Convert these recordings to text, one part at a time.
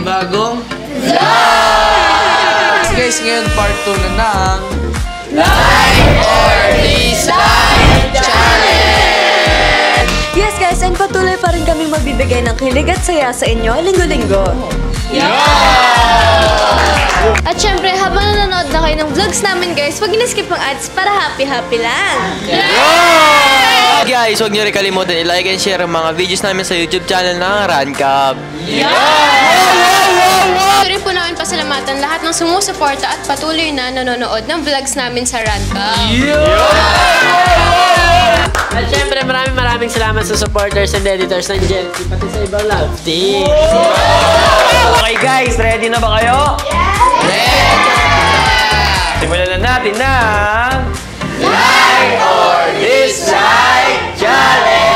panibagong vlog! Guys, ngayon part 2 na ng Like or Dislike Challenge! Yes guys, and patuloy pa rin kami magbibigay ng kilig at saya sa inyo linggo-linggo. At syempre, habang nanonood na kayo ng vlogs namin guys, huwag na-skip ang ads para happy-happy lang. Guys, huwag niyo rin kalimutan i-like and share ang mga videos namin sa YouTube channel ng Rancab. Gusto rin po namin pasalamatan lahat ng sumusuporta at patuloy na nanonood ng vlogs namin sa Rancab. At syempre, maraming salamat sa supporters and editors ng Jelty, pati sa ibang love team. Okay guys, ready na ba kayo? Ready! Simulan na natin ng Like or Dislike Challenge!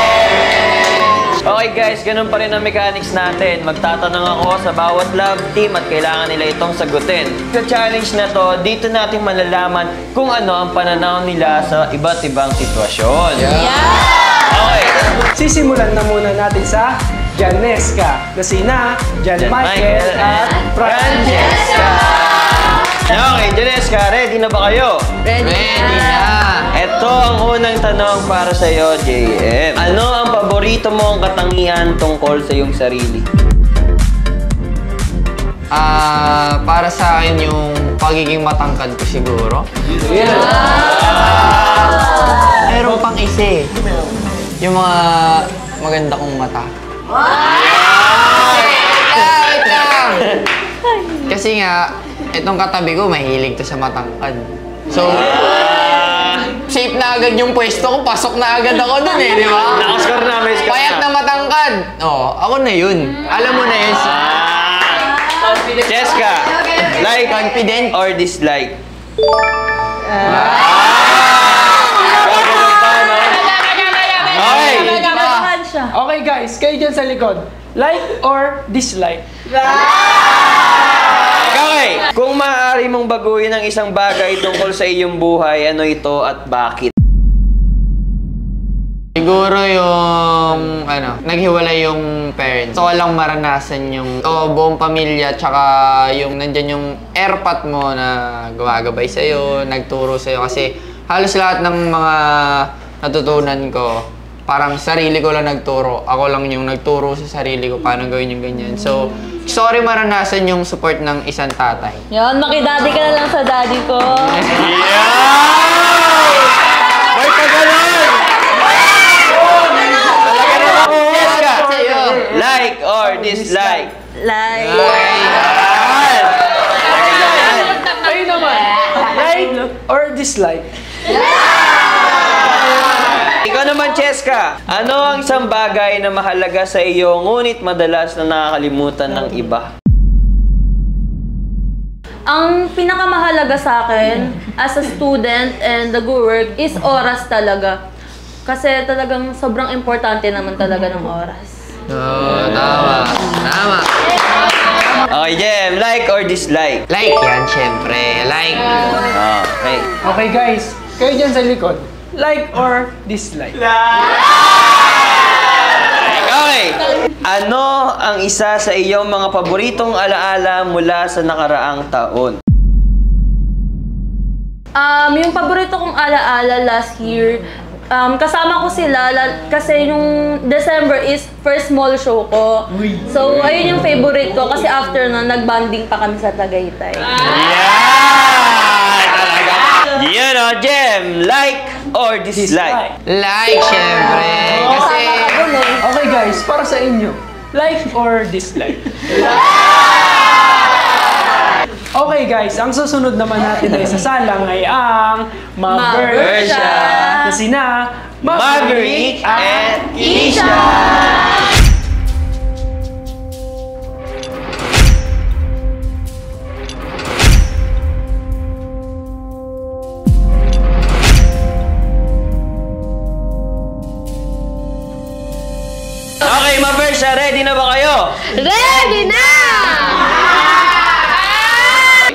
Okay guys, ganun pa rin ang mechanics natin. Magtatanong ako sa bawat love team at kailangan nila itong sagutin. Sa challenge na to, dito natin malalaman kung ano ang pananaw nila sa iba't ibang sitwasyon. Okay. Sisimulan na muna natin sa Janesca na sina Jan Michael at Francesca. Okay, Janesca, ready na ba kayo? Ready na! Ito ang unang tanong para sa iyo, JM. Ano ang paborito mong katangian tungkol sa iyong sarili? Para sa akin yung pagiging matangkad ko siguro. Meron pang isa eh. Yung mga maganda kong mata. Wait lang! Kasi nga, itong katabi ko, mahilig to sa matangkad. So, safe na agad yung pwesto ko, pasok na agad ako dun eh, di ba? Nakaskar na, may scar na. Payat na matangkad. Oo, ako na yun. Alam mo na yun. Jessica, like Confident or dislike? Okay guys, kayo dyan sa likod. Like or dislike? Okay, kung maaari mong baguhin ang isang bagay tungkol sa iyong buhay, ano ito at bakit? Siguro yung, naghiwalay yung parents. So, walang maranasan yung buong pamilya, tsaka yung nandyan yung airpat mo na gumagabay sa'yo, nagturo sa'yo. Kasi halos lahat ng mga natutunan ko, parang sarili ko lang nagturo. Ako lang yung nagturo sa sarili ko paano gawin yung ganyan. So, sorry maranasan yung support ng isang tatay. Yan, makidaddy ka na lang sa daddy ko. May pagano'n! Like or dislike? Like. Kayo naman. Like or dislike? Ikaw naman, Cheska. Ano ang isang bagay na mahalaga sa iyo ngunit madalas na nakakalimutan ng iba? Ang pinakamahalaga sa akin as a student and nag-work is oras talaga. Kasi talagang sobrang importante naman talaga ng oras. Tama. Tama. Okay, Jem. Like or dislike? Like yan, syempre. Like. Okay. Okay guys, kayo dyan sa likod. Like or dislike? Okay. Ano ang isa sa iyong mga paboritong alaala mula sa nakaraang taon? Yung paborito kong alaala last year, kasama ko sila kasi yung December is first mall show ko. So, ayun yung favorite ko kasi after na nag-banding pa kami sa Tagaytay. Yan o, Jem. Like or dislike? Like, syempre. Kasi... Okay guys, para sa inyo. Like or dislike? Okay guys, ang susunod naman natin ay sasalang ay ang Mabersha na sina Maverick and Keisha! Okay, Mabersha, ready na ba kayo? Ready na!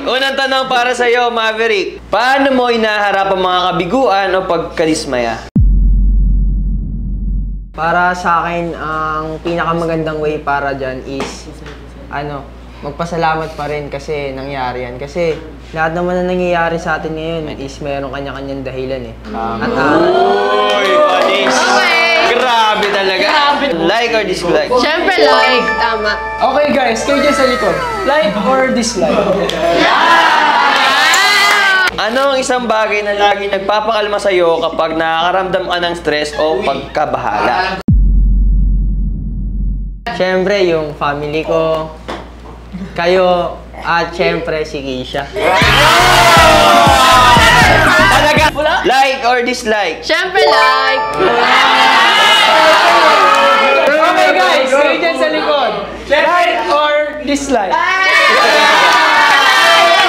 Unang tanong para sa iyo, Maverick. Paano mo inaharap ang mga kabiguan o pagkadismaya? Para sa akin, ang pinakamagandang way para dyan is, magpasalamat pa rin kasi nangyari yan. Kasi lahat naman na nangyayari sa atin ngayon is meron kanya-kanyang dahilan eh. Uy, panis! Grabe talaga! Like or dislike? Siyempre like, tama. Okay guys, kayo dyan sa likod. Like or dislike? Ano ang isang bagay na lagi nagpapakalma sa'yo kapag nakakaramdam ka ng stress o pagkabahala? Siyempre, yung family ko, kayo, at siyempre si Keisha. Talaga? Like or dislike? Siyempre like. Okay guys, kayo dyan sa likod. Like or dislike?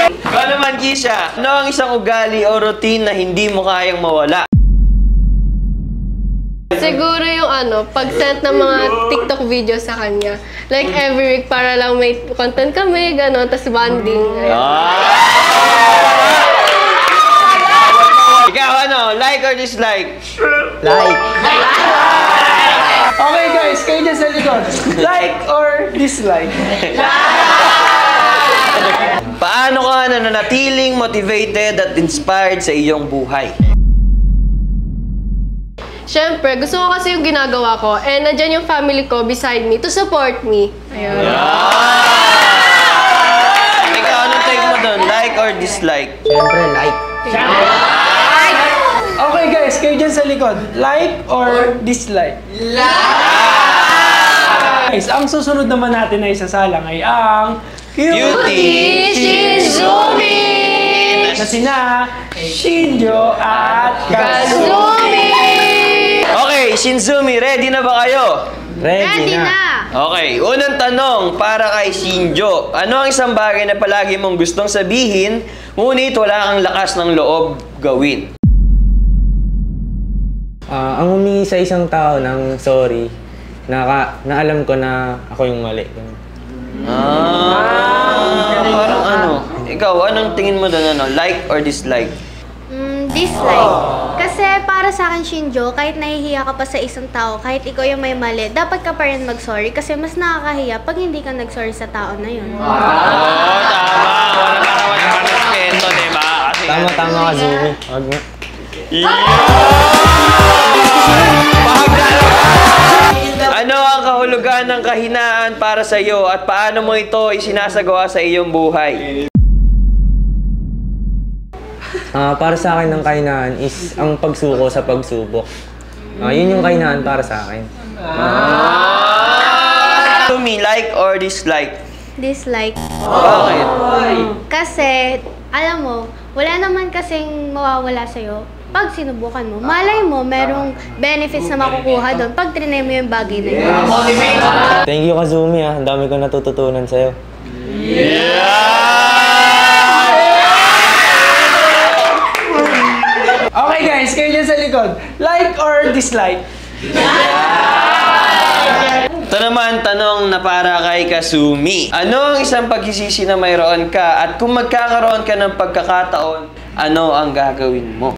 Ikaw naman, Keisha, ano ang isang ugali o routine na hindi mo kayang mawala? Siguro yung pag-send ng mga TikTok videos sa kanya. Like every week para lang may content kami, gano'n, tas bonding. Ikaw like or dislike? Like. Okay guys, kayo dyan sa likod. Like or dislike? Paano ka nananatiling motivated at inspired sa iyong buhay? Siyempre, gusto ko kasi yung ginagawa ko and nandyan yung family ko beside me to support me. Ayun. Ikaw, anong take mo doon? Like or dislike? Siyempre, like. Okay guys, kayo dyan sa likod. Like or dislike? Guys, ang susunod naman natin na isasalang ay ang Cutie Shinzumi! na sina Shinjo at Kazumi. Kazumi! Okay, Shinzumi, ready na ba kayo? Ready na. Okay, unang tanong para kay Shinjo. Ano ang isang bagay na palagi mong gustong sabihin, ngunit wala kang lakas ng loob gawin? Ang humingi sa isang tao ng sorry, na alam ko na ako yung mali. Parang ikaw, anong tingin mo doon, like or dislike? Dislike. Kasi para sa akin, Shinjo, kahit nahihiya ka pa sa isang tao, kahit ikaw yung may mali, dapat ka pa rin mag-sorry kasi mas nakakahiya pag hindi ka nag-sorry sa tao na yun. Tama. Wala karawan naman respeto, diba? Tama, Kazumi. Wag mo. Ano ang kahulugan ng kahinaan para sa iyo at paano mo ito isinasagawa sa iyong buhay? Para sa akin ng kahinaan is ang pagsuko sa pagsubok. Yun yung kahinaan para sa akin. To me, like or dislike? Dislike. Bakit? Kasi, alam mo, wala naman kasing mawawala sa'yo pag sinubukan mo. Malay mo, merong benefits na makukuha doon pag trinay mo yung bagay na yun. Thank you, Kazumi. Ang dami ko natututunan sa'yo. Okay guys, kayo dyan sa likod. Like or dislike? Ito naman, tanong na para kay Kazumi. Ano ang isang pagsisisi na mayroon ka at kung magkakaroon ka ng pagkakataon, ano ang gagawin mo?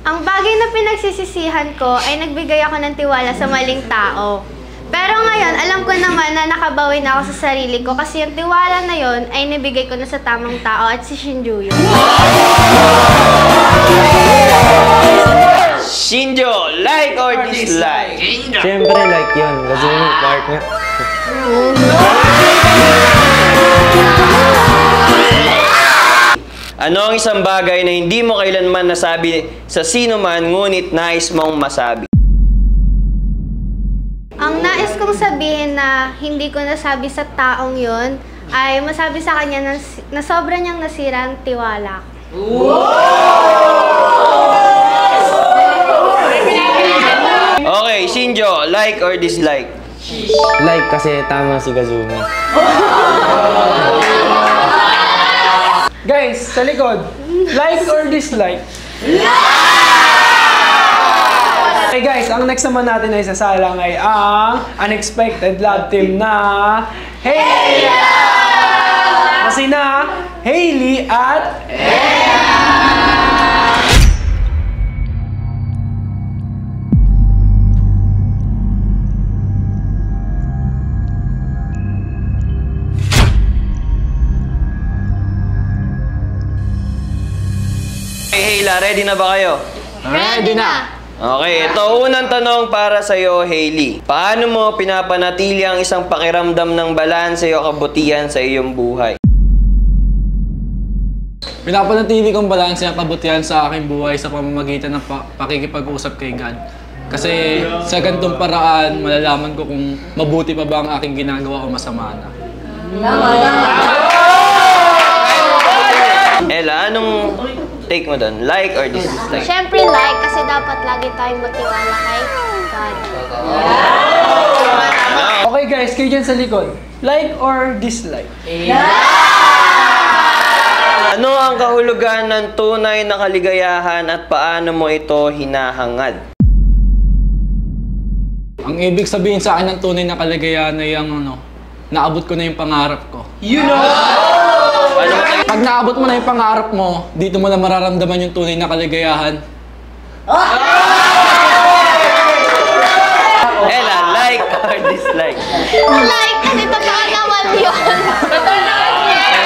Ang bagay na pinagsisisihan ko ay nagbigay ako ng tiwala sa maling tao. Pero ngayon, alam ko naman na nakabawi na ako sa sarili ko kasi yung tiwala na yon ay nabigay ko na sa tamang tao at si Shinjo yun. Shinjo, like or dislike? Siyempre, like yun. Kazumi, part nga. Ano ang isang bagay na hindi mo kailanman nasabi sa sino man ngunit nais mong masabi? Ang nais kong sabihin na hindi ko nasabi sa taong yon ay masabi sa kanya na sobra niyang nasira ang tiwala ko. Okay, Shinjo, like or dislike? Like kasi tama si Kazumi. Guys, sa likod. Like or dislike? Okay guys, ang next naman natin na isasalang ay ang Unexpected Love Team na Hailey! Na sina Hailey at Ella, ready na ba kayo? Ready na! Okay, ito unang tanong para sa'yo, Hailey. Paano mo pinapanatili ang isang pakiramdam ng balanse o kabutihan sa iyong buhay? Pinapanatili kong balanse at kabutihan sa aking buhay sa pamamagitan ng pakikipag-usap kay God. Kasi sa ganitong paraan, malalaman ko kung mabuti pa ba ang aking ginagawa o masama na. Ella, anong take mo doon? Like or dislike? Siyempre like, kasi dapat lagi tayong magtiwala kay God. Okay guys, kayo dyan sa likod. Like or dislike? Ano ang kahulugan ng tunay na kaligayahan at paano mo ito hinahangad? Ang ibig sabihin sa akin ng tunay na kaligayahan ay naabot ko na yung pangarap ko. Pag naabot mo na yung pangarap mo, dito mo na mararamdaman yung tunay na kaligayahan. Ella, like or dislike? Like, kasi totoo naman yun.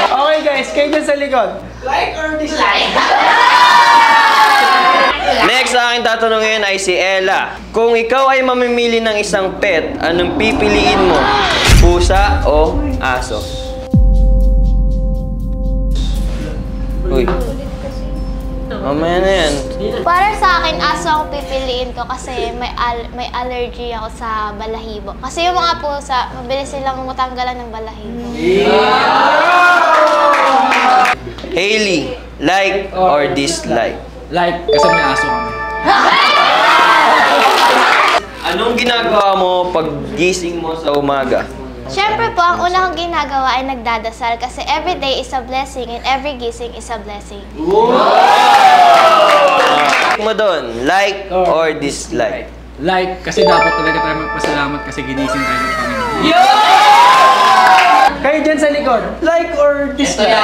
Okay guys, kayo dyan sa likod. Like or dislike? Next sa akin tatanungin ay si Ella. Kung ikaw ay mamimili ng isang pet, anong pipiliin mo? Pusa o aso? Uy. Mamaya na yan. Para sa akin, aso ang pipiliin ko kasi may allergy ako sa balahibo. Kasi yung mga pusa, mabilis silang matanggalan ng balahibo. Hailey, like or dislike? Like, kasi may aso kami. Anong ginagawa mo pag gising mo sa umaga? Siyempre po, ang una kong ginagawa ay nagdadasal kasi every day is a blessing and every gising is a blessing. Mo doon, like or dislike? Like, kasi dapat talaga tayo magpasalamat kasi ginising tayo ng Panginoon. Kayo dyan sa likod, like or dislike?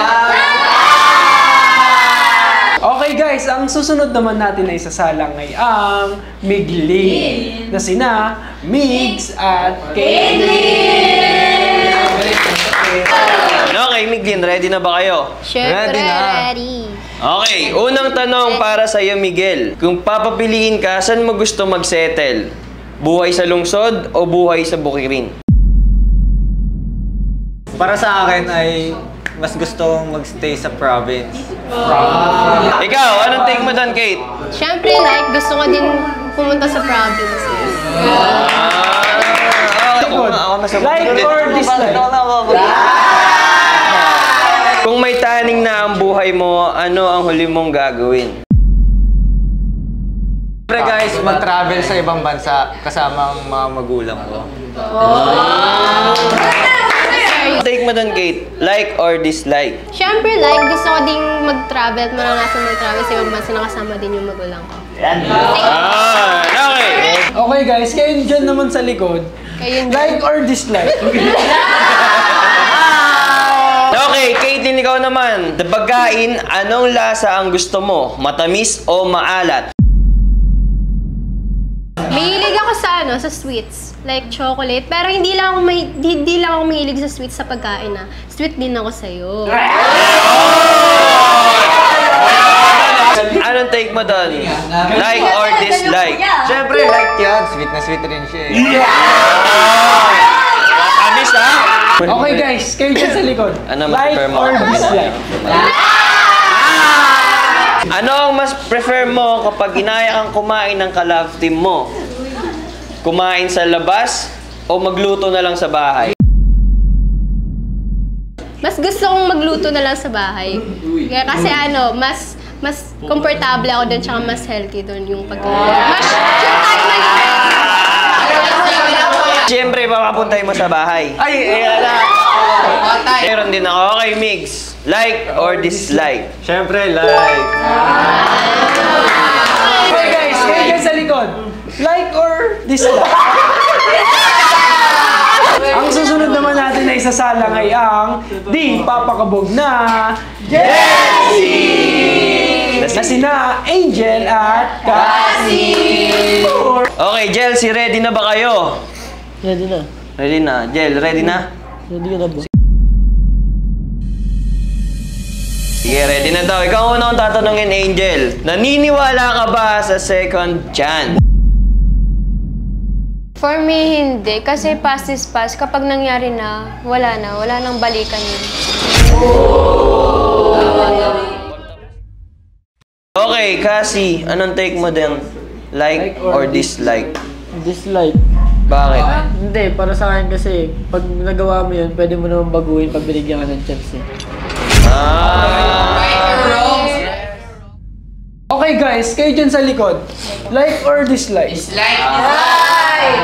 Okay guys, ang susunod naman natin na isasalang ay ang Migling na sina Migs at Kaylin. Okay, Miguel, ready na ba kayo? Siyempre, ready. Okay, unang tanong para sa iyo, Miguel. Kung papapiliin ka, saan mo gusto mag-settle? Buhay sa lungsod o buhay sa bukirin? Para sa akin ay mas gusto magstay sa province. Ikaw, anong take mo doon, Kate? Siyempre, like, gusto ko din pumunta sa provinces. Like or dislike? Kung may taning na ang buhay mo, ano ang huli mong gagawin? Siyempre guys, mag-travel sa ibang bansa kasama ang mga magulang ko. Take mo doon, Kate. Like or dislike? Siyempre, like, gusto ko din mag-travel at maranasan mag-travel sa ibang bansa na kasama din yung magulang ko. Okay. Okay guys, kayo dyan naman sa likod. Like or dislike? Okay, Caitlyn, ikaw naman. The pagkain, anong lasa ang gusto mo? Matamis o maalat? Mahilig ako sa sweets. Like chocolate. Pero hindi lang ako mahilig sa sweets sa pagkain na. Sweet din ako sa'yo. Anong take mo doon? Like or dislike? Siyempre, like yan. Sweet na sweet rin siya eh. Tamis ha? Okay guys, kayo dyan sa likod. Ano mas Like prefer mo? or dislike? Ano ang mas prefer mo kapag inaya kang kumain ng ka-love team mo? Kumain sa labas o magluto na lang sa bahay? Mas gusto kong magluto na lang sa bahay. Kaya kasi mas komportable ako doon tsaka mas healthy doon yung pagkain. Mas yung kahit maliit. Siyempre, papapuntay mo sa bahay. Ay, ala. Meron din ako. Okay, Migs. Like or dislike? Siyempre, like. Okay guys, kayo dyan sa likod. Like or dislike? Ang susunod naman natin na isasalang ay ang di papakabog na Jelsie! Na sina Angel at Cassie! Okay, Jelsie, ready na ba kayo? Ready na. Ready na. Jel, ready na? Ready ka na ba? Sige, ready na daw. Ikaw una akong tatanungin, Angel. Naniniwala ka ba sa second chance? For me, hindi. Kasi past is past. Kapag nangyari na, wala nang balikan yun. Okay, Cassie, anong take mo din? Like or dislike? Dislike. Bakit? Hindi, para sa akin kasi, pag nagawa mo yun, pwede mo naman baguhin pag binigyan ka ng chance eh. Okay guys, kayo dyan sa likod. Like or dislike?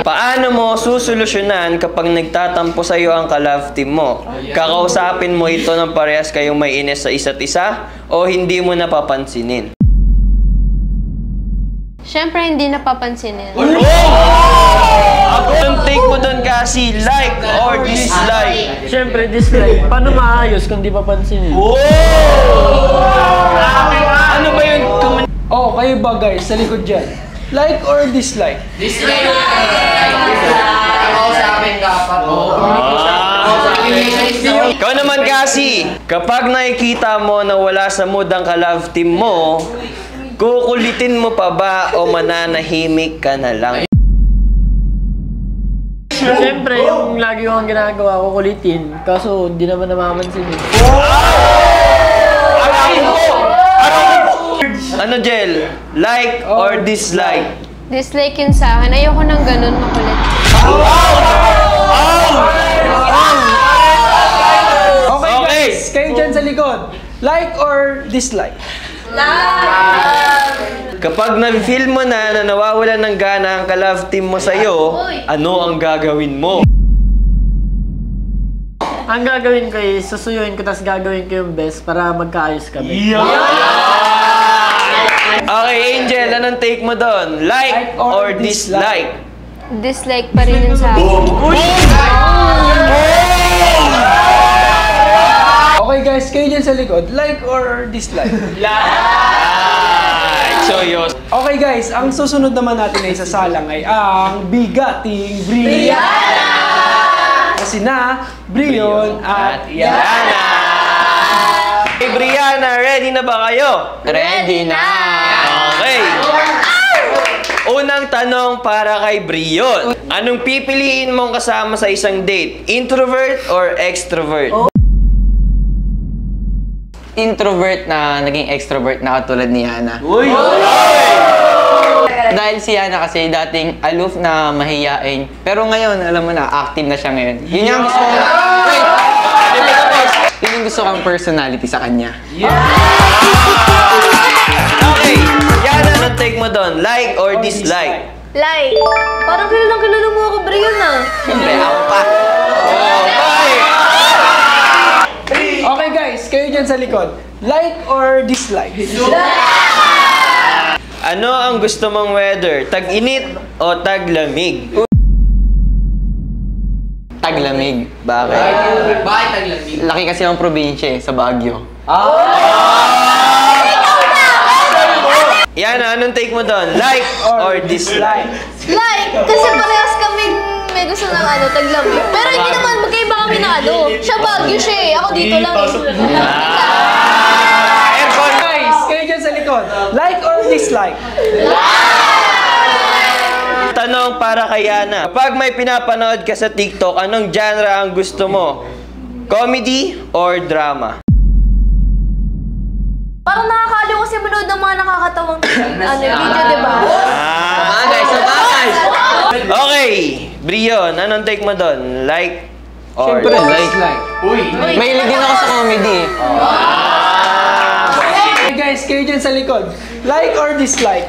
Paano mo susolusyonan kapag nagtatampo sa iyo ang ka-love team mo? Kakausapin mo ito ng parehas kayong may inis sa isa't isa o hindi mo napapansinin? Siyempre, hindi napapansinin. Anong take mo doon, Cassie? Like or dislike? Siyempre, dislike. Paano maayos kung di papansinin? Ano ba yun? Oh, kayo ba guys, sa likod dyan? Like or dislike? Ikaw naman, Cassie. Kapag nakikita mo na wala sa mood ang ka-love team mo, kukulitin mo pa ba o mananahimik ka na lang? Siyempre, yung lagi ko ang ginagawa ko kulitin, kaso hindi naman namamansin eh. Ano, Jel? Like or dislike? Dislike yun sa akin. Ayoko nang ganun makulit. Okay guys, kayo dyan sa likod. Like or dislike? Kapag na-feel mo na nawawalan ng gana ang ka-love team mo sa'yo, ano ang gagawin mo? Ang gagawin ko is, susuyuin ko, tapos gagawin ko yung best para magkaayos kami. Okay, Angel, anong take mo doon? Like or dislike? Dislike pa rin yun sa akin. Okay guys, kayo dyan sa likod. Like or dislike? So, yun. Okay guys, ang susunod naman natin na isasalang ay ang bigating Brianna! Kasi na, Brion at Yana! Hey, Brianna, ready na ba kayo? Ready na! Okay. Unang tanong para kay Brion. Anong pipiliin mong kasama sa isang date? Introvert or extrovert? Introvert na naging extrovert na katulad ni Yana. Uy! Dahil si Yana kasi dating aloof na mahiyain. Pero ngayon, alam mo na, active na siya ngayon. Yun yung gusto ko. Wait! Yun yung gusto kong personality sa kanya. Okay. Yana, anong take mo doon? Like or dislike? Like, parang kilala mo ako, Brian ah. Siyempre, ako pa. Okay guys, kayo dyan sa likod. Like or dislike? Ano ang gusto mong weather? Tag-init o tag-lamig? Taglamig. Bakit? Bakit taglamig? Laki kasi ng probinsya sa Baguio. Yana, anong take mo doon? Like or dislike? Like, kasi parehas kaming may gusto ng taglamig. Pero hindi naman, magkaiba kami na Siya Baguio siya eh. Ako dito lang. Guys, kayo dyan sa likod. Like or dislike? Tanong para kay Yana. Kapag may pinapanood ka sa TikTok, anong genre ang gusto mo? Comedy or drama? Parang nakakaliw kasi manood ng mga nakakatawang video, diba? Okay, Brion, anong take mo doon? Like or Siyempre, like. Mahilig din ako sa comedy. Okay guys, kayo dyan sa likod. Like or dislike?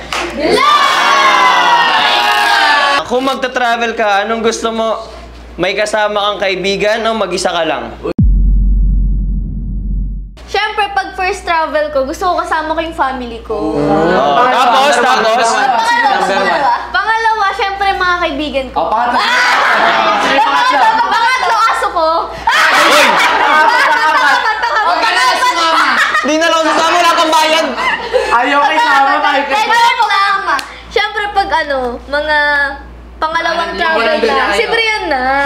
Kung magta-travel ka, anong gusto mo? May kasama kang kaibigan o mag-isa ka lang? Siyempre, pag first travel ko, gusto ko kasama ko yung family ko. Tapos? Pangalawa, siyempre mga kaibigan ko. Pangatlo, aso ko. Huwag ka na sumama! Hindi na lang sasama, wala kang bayad! Ayaw kayo sama tayo. Siyempre, pag mga pangalawang travel na, si Brian na.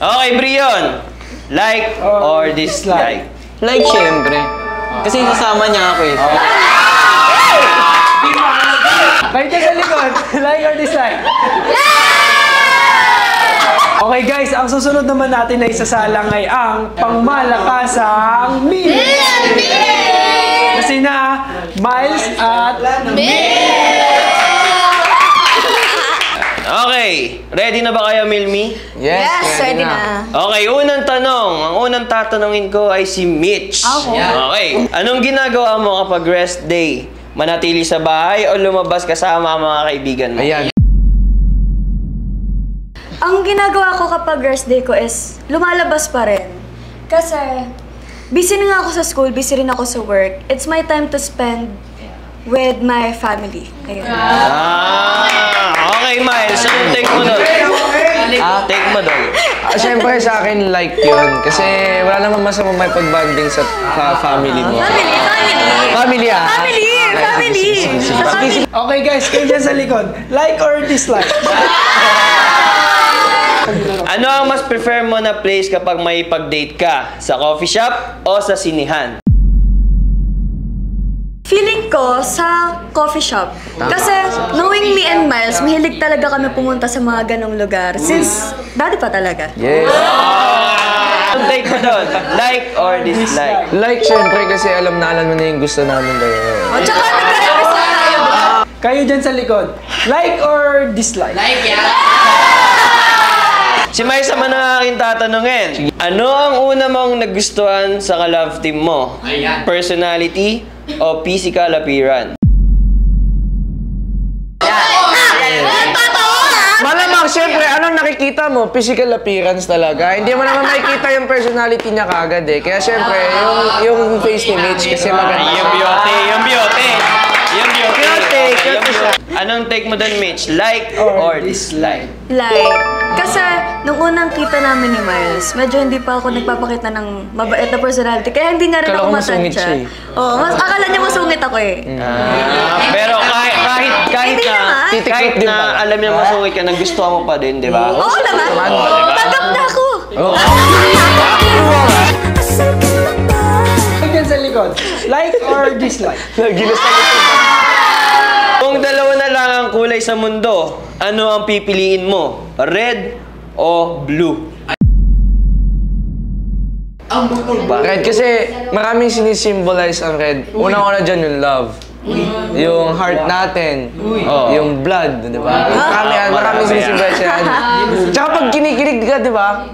Okay, Brion. Like or dislike? Like, syempre. Kasi sasama niya ako eh. Kayo dyan sa likod, like or dislike? Okay guys, ang susunod naman natin na isasalang ay ang pangmalakasang Millie! Kasi na, Miles at Okay, ready na ba kayo, Milmi? Yes, ready na. Okay, unang tanong. Ang unang tatanungin ko ay si Mitch. Okay. Anong ginagawa mo kapag rest day? Manatili sa bahay o lumabas kasama ang mga kaibigan mo? Ayan. Ang ginagawa ko kapag rest day ko is lumalabas pa rin. Kasi busy na nga ako sa school, busy rin ako sa work. It's my time to spend with my family. Ayun. Okay, Miles. Anong take mo doon? Take mo doon. Siyempre sa akin, like yun. Kasi wala naman masama may pagbanding sa family mo. Family ah. Family! Okay guys, kayo dyan sa likod, like or dislike? Ano ang mas prefer mo na place kapag may pag-date ka? Sa coffee shop o sa sinihan? Feeling ko sa coffee shop. Kasi knowing me and Miles, mahilig talaga kami pumunta sa mga ganong lugar. Since dati pa talaga. Yes. Anong take mo doon? Like or dislike? Like, syempre kasi alam mo na yung gusto namin tayo. Tsaka nagka-episode tayo. Kayo dyan sa likod, like or dislike? Like yan. Si Miles naman ang aking tatanungin. Ano ang una mong nagustuhan sa ka-love team mo? Ayan. Personality o physical appearance? Malamang, syempre, anong nakikita mo? Physical appearance talaga. Hindi mo naman makikita yung personality niya kagad eh. Kaya syempre, yung face ni Mitch kasi maganda. Yung beauty. Anong take mo doon, Mitch? Like or dislike? Like, kasi nung unang kita namin ni Miles, medyo hindi pa ako nagpapakita ng mabait na personality. Kaya hindi nga rin Akala ako ko masungit matansya. siya eh. Oo, akala niya masungit ako eh. Pero kahit na alam niya masungit ka, nagustuhan mo pa din, di ba? Oo naman. Tanggap na ako. Kayo dyan sa likod, like or dislike? Kung dalawa na lang ang kulay sa mundo, ano ang pipiliin mo? Red o blue? Red kasi maraming sinisimbolize ang red. Unang-una dyan yung love. Yung heart natin. Yung blood, di ba? Maraming sinisimbolize yan. Tsaka pag kinikilig ka, di ba?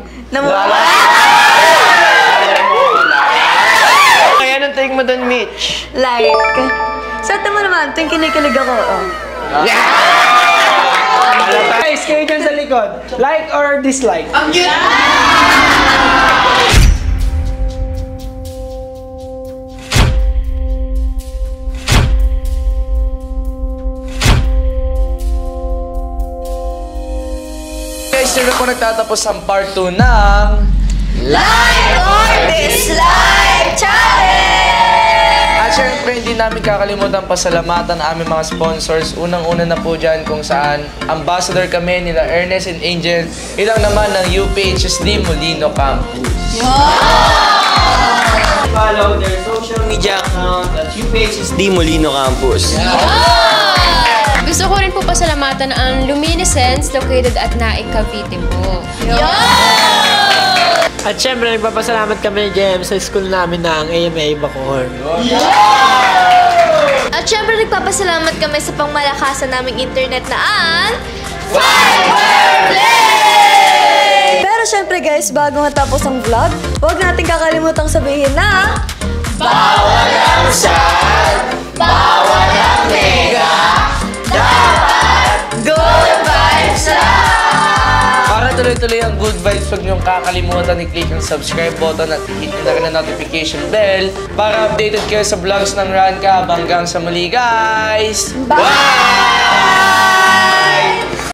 Kaya anong take mo doon, Mitch? Like, sa mo naman, tuwing kinikilig ako, Guys, kayo dyan sa likod, like or dislike? Guys, sino po nagtatapos ang part 2 ng like or dislike challenge! At syempre, hindi namin kakalimutan pasalamatan ang aming mga sponsors. Unang-una na po dyan kung saan ambassador kami nila Ernest and Angel. Ilang naman ng UPHSD Molino Campus. Follow their social media account at UPHSD Molino Campus. Gusto ko rin po pasalamatan ang Luminescence located at Naik, Cavite po. At syempre, nagpapasalamat kami ni Jem sa school namin ng AMA Bacoor. At syempre, nagpapasalamat kami sa pangmalakasan naming internet na ang Fiberplay! Pero syempre guys, bago matapos ang vlog, huwag natin kakalimutang sabihin na bawal ang sad, bawal ang mega, dapat good vibes lang! Para tuloy-tuloy ang good vibes, huwag niyong kakalimutan i-click ang subscribe button at hit nyo na rin ang notification bell para updated kayo sa vlogs ng Ranka. Hanggang sa muli, guys! Bye!